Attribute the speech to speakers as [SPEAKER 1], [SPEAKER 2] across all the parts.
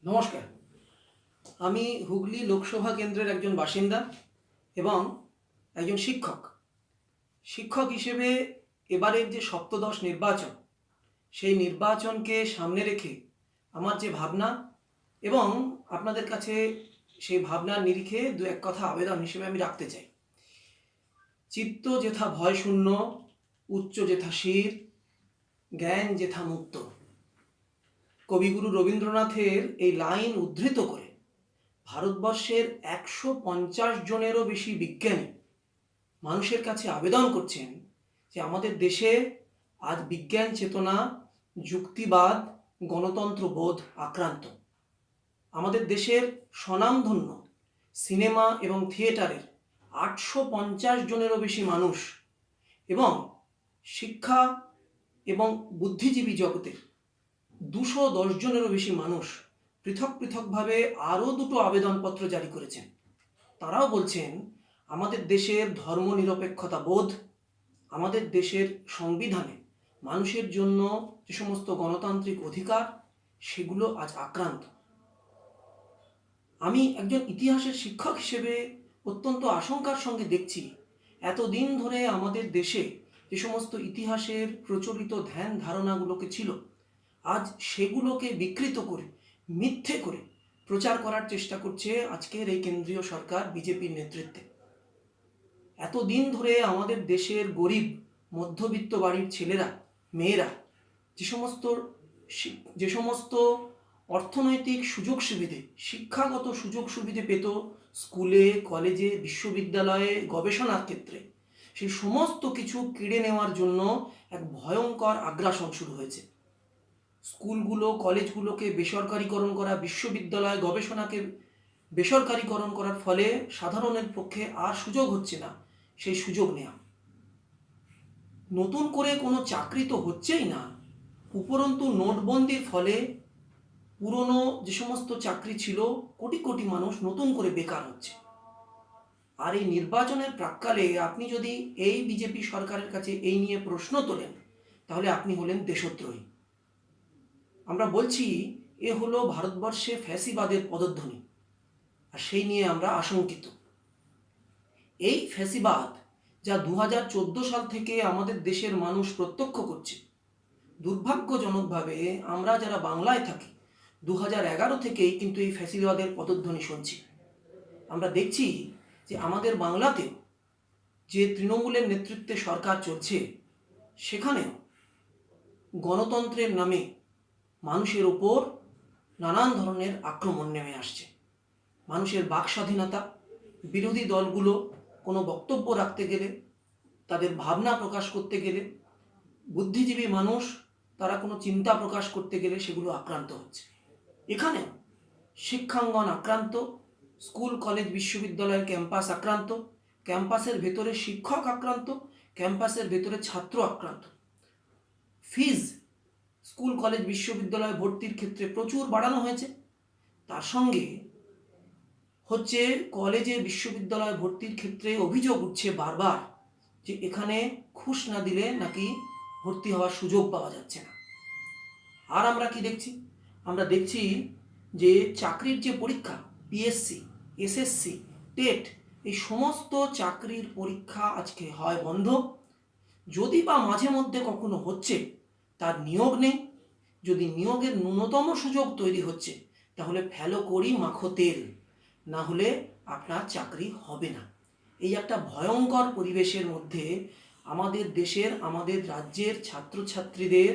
[SPEAKER 1] নমস্কার। আমি হুগলি লোকসভা কেন্দ্রের একজন বাসিন্দা এবং একজন শিক্ষক। শিক্ষক হিসেবে এবারের যে সপ্তদশ নির্বাচন, সেই নির্বাচনকে সামনে রেখে আমার যে ভাবনা এবং আপনাদের কাছে সেই ভাবনার নিরিখে দু এক কথা আবেদন হিসেবে আমি রাখতে চাই। চিত্ত যেথা ভয়শূন্য, উচ্চ যেথা শির, জ্ঞান যেথা মুক্ত। কবিগুরু রবীন্দ্রনাথের এই লাইন উদ্ধৃত করে ভারতবর্ষের ১৫০ জনেরও বেশি বিজ্ঞানী মানুষের কাছে আবেদন করছেন যে আমাদের দেশে আজ বিজ্ঞান চেতনা, যুক্তিবাদ, গণতন্ত্রবোধ আক্রান্ত। আমাদের দেশের স্বনামধন্য সিনেমা এবং থিয়েটারের ৮৫০ জনেরও বেশি মানুষ এবং শিক্ষা এবং বুদ্ধিজীবী জগতের ২১০ জনেরও বেশি মানুষ পৃথক পৃথকভাবে আরও দুটো আবেদনপত্র জারি করেছেন। তারাও বলছেন আমাদের দেশের ধর্মনিরপেক্ষতা বোধ, আমাদের দেশের সংবিধানে মানুষের জন্য যে সমস্ত গণতান্ত্রিক অধিকার, সেগুলো আজ আক্রান্ত। আমি একজন ইতিহাসের শিক্ষক হিসেবে অত্যন্ত আশঙ্কার সঙ্গে দেখছি এতদিন ধরে আমাদের দেশে যে সমস্ত ইতিহাসের প্রচলিত ধ্যান ধারণাগুলোকে ছিল, আজ সেগুলোকে বিকৃত করে, মিথ্যে করে প্রচার করার চেষ্টা করছে আজকের এই কেন্দ্রীয় সরকার বিজেপির নেতৃত্বে। এতদিন ধরে আমাদের দেশের গরিব মধ্যবিত্ত বাড়ির ছেলেরা, মেয়েরা যে সমস্ত অর্থনৈতিক সুযোগ সুবিধে, শিক্ষাগত সুযোগ সুবিধে পেত স্কুলে, কলেজে, বিশ্ববিদ্যালয়ে, গবেষণার ক্ষেত্রে, সেই সমস্ত কিছু কেড়ে নেওয়ার জন্য এক ভয়ঙ্কর আগ্রাসন শুরু হয়েছে। স্কুলগুলো, কলেজগুলোকে বেসরকারিকরণ করা, বিশ্ববিদ্যালয়, গবেষণাকে বেসরকারিকরণ করার ফলে সাধারণের পক্ষে আর সুযোগ হচ্ছে না সেই সুযোগ নেওয়া। নতুন করে কোনো চাকরি তো হচ্ছেই না, উপরন্তু নোটবন্দির ফলে পুরনো যে সমস্ত চাকরি ছিল, কোটি কোটি মানুষ নতুন করে বেকার হচ্ছে। আর এই নির্বাচনের প্রাক্কালে আপনি যদি এই বিজেপি সরকারের কাছে এই নিয়ে প্রশ্ন তোলেন, তাহলে আপনি হলেন দেশদ্রোহী। আমরা বলছি এ হলো ভারতবর্ষে ফ্যাসিবাদের পদধ্বনি, আর সেই নিয়ে আমরা আশঙ্কিত। এই ফ্যাসিবাদ যা ২০১৪ সাল থেকে আমাদের দেশের মানুষ প্রত্যক্ষ করছে, দুর্ভাগ্যজনকভাবে আমরা যারা বাংলায় থাকি ২০১১ থেকেই কিন্তু এই ফ্যাসিবাদের পদধ্বনি শুনছি। আমরা দেখছি যে আমাদের বাংলাতে যে তৃণমূলের নেতৃত্বে সরকার চলছে, সেখানেও গণতন্ত্রের নামে মানুষের ওপর নানান ধরনের আক্রমণ নেমে আসছে। মানুষের বাক স্বাধীনতা, বিরোধী দলগুলো কোনো বক্তব্য রাখতে গেলে, তাদের ভাবনা প্রকাশ করতে গেলে, বুদ্ধিজীবী মানুষ তারা কোনো চিন্তা প্রকাশ করতে গেলে সেগুলো আক্রান্ত হচ্ছে। এখানে শিক্ষাঙ্গন আক্রান্ত, স্কুল, কলেজ, বিশ্ববিদ্যালয়ের ক্যাম্পাস আক্রান্ত, ক্যাম্পাসের ভেতরে শিক্ষক আক্রান্ত, ক্যাম্পাসের ভেতরে ছাত্র আক্রান্ত। ফিজ স্কুল, কলেজ, বিশ্ববিদ্যালয়ে ভর্তির ক্ষেত্রে প্রচুর বাড়ানো হয়েছে। তার সঙ্গে হচ্ছে কলেজে, বিশ্ববিদ্যালয়ে ভর্তির ক্ষেত্রে অভিযোগ উঠছে বারবার যে এখানে ঘুষ না দিলে নাকি ভর্তি হওয়ার সুযোগ পাওয়া যাচ্ছে না। আর আমরা কি দেখছি? আমরা দেখছি যে চাকরির যে পরীক্ষা, পিএসসি, এসএসসি, টেট, এই সমস্ত চাকরির পরীক্ষা আজকে হয় বন্ধ, যদি বা মাঝে মধ্যে কখনো হচ্ছে তার নিয়োগ নেই। যদি নিয়োগের ন্যূনতম সুযোগ তৈরি হচ্ছে, তাহলে ফেলো করি মাখো তেল, না হলে আপনার চাকরি হবে না। এই একটা ভয়ঙ্কর পরিবেশের মধ্যে আমাদের দেশের, আমাদের রাজ্যের ছাত্রছাত্রীদের,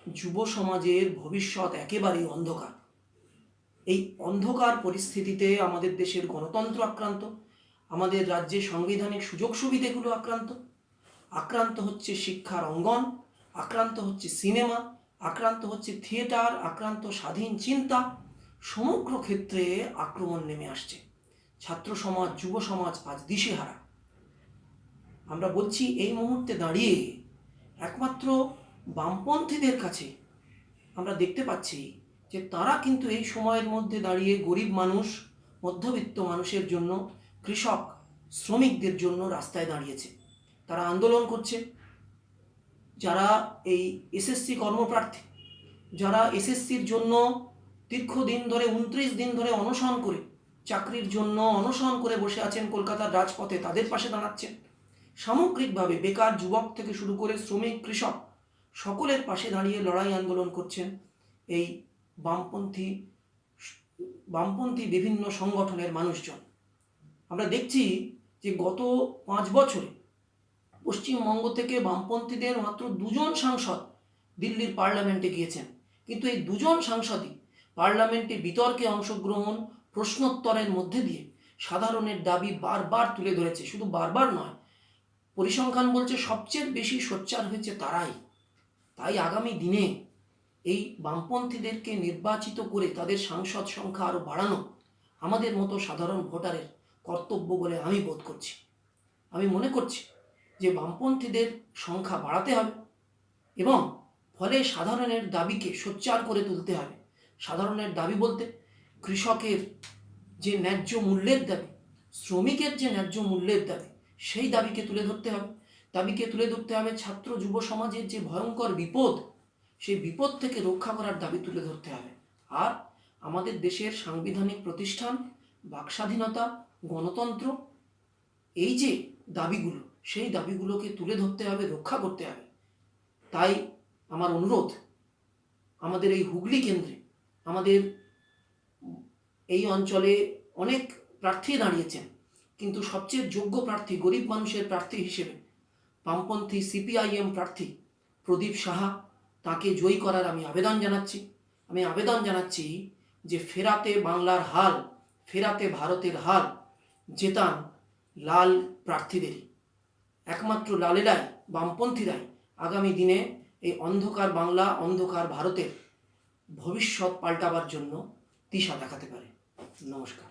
[SPEAKER 1] যুব সমাজের ভবিষ্যৎ একেবারেই অন্ধকার। এই অন্ধকার পরিস্থিতিতে আমাদের দেশের গণতন্ত্র আক্রান্ত, আমাদের রাজ্যের সাংবিধানিক সুযোগ সুবিধেগুলো আক্রান্ত, আক্রান্ত হচ্ছে শিক্ষার অঙ্গন, আক্রান্ত হচ্ছে সিনেমা, আক্রান্ত হচ্ছে থিয়েটার, আক্রান্ত স্বাধীন চিন্তা। সমগ্র ক্ষেত্রে আক্রমণ নেমে আসছে। ছাত্র সমাজ, যুব সমাজ আজ দিশেহারা। আমরা বলছি এই মুহূর্তে দাঁড়িয়ে একমাত্র বামপন্থীদের কাছে আমরা দেখতে পাচ্ছি যে তারা কিন্তু এই সময়ের মধ্যে দাঁড়িয়ে গরিব মানুষ, মধ্যবিত্ত মানুষের জন্য, কৃষক, শ্রমিকদের জন্য রাস্তায় দাঁড়িয়েছে। তারা আন্দোলন করছে। যারা এই এসএসসি কর্মপ্রার্থী, যারা এসএসসির জন্য দীর্ঘদিন ধরে 29 দিন ধরে অনশন করে চাকরির জন্য অনশন করে বসে আছেন কলকাতার রাজপথে, তাদের পাশে দাঁড়াচ্ছেন। সামগ্রিকভাবে বেকার যুবক থেকে শুরু করে শ্রমিক, কৃষক সকলের পাশে দাঁড়িয়ে লড়াই আন্দোলন করছেন এই বামপন্থী বামপন্থী বিভিন্ন সংগঠনের মানুষজন। আমরা দেখছি যে গত 5 বছরে পশ্চিমবঙ্গ থেকে বামপন্থীদের মাত্র 2জন সাংসদ দিল্লির পার্লামেন্টে গিয়েছেন, কিন্তু এই 2জন সাংসদই পার্লামেন্টে বিতর্কে অংশগ্রহণ, প্রশ্নোত্তরের মধ্যে দিয়ে সাধারণের দাবি বারবার তুলে ধরেছে। শুধু বারবার নয়, পরিসংখ্যান বলছে সবচেয়ে বেশি সোচ্চার হয়েছে তারাই। তাই আগামী দিনে এই বামপন্থীদেরকে নির্বাচিত করে তাদের সাংসদ সংখ্যা আরও বাড়ানো আমাদের মতো সাধারণ ভোটারের কর্তব্য বলে আমি বোধ করছি। আমি মনে করছি যে বামপন্থীদের সংখ্যা বাড়াতে হবে এবং ফলে সাধারণের দাবিকে সোচ্চার করে তুলতে হবে। সাধারণের দাবি বলতে কৃষকের যে ন্যায্য মূল্যের দাবি, শ্রমিকের যে ন্যায্য মূল্যের দাবি, সেই দাবিকে তুলে ধরতে হবে। দাবিকে তুলে ধরতে হবে ছাত্র যুব সমাজের যে ভয়ঙ্কর বিপদ, সেই বিপদ থেকে রক্ষা করার দাবি তুলে ধরতে হবে। আর আমাদের দেশের সাংবিধানিক প্রতিষ্ঠান, বাকস্বাধীনতা, গণতন্ত্র, এই যে দাবিগুলো, সেই দাবিগুলোকে তুলে ধরতে হবে, রক্ষা করতে হবে। তাই আমার অনুরোধ, আমাদের এই হুগলি কেন্দ্রে, আমাদের এই অঞ্চলে অনেক প্রার্থী দাঁড়িয়েছেন, কিন্তু সবচেয়ে যোগ্য প্রার্থী, গরিব মানুষের প্রার্থী হিসেবে বামপন্থী সিপিআইএম প্রার্থী প্রদীপ সাহা, তাকে জয়ী করার আমি আবেদন জানাচ্ছি যে ফেরাতে বাংলার হাল, ফেরাতে ভারতের হাল জেতান লাল প্রার্থীদেরই। একমাত্র লালেরাই, বামপন্থীরাই আগামী দিনে এই অন্ধকার বাংলা, অন্ধকার ভারতের ভবিষ্যৎ পাল্টাবার জন্য দিশা দেখাতে পারে। নমস্কার।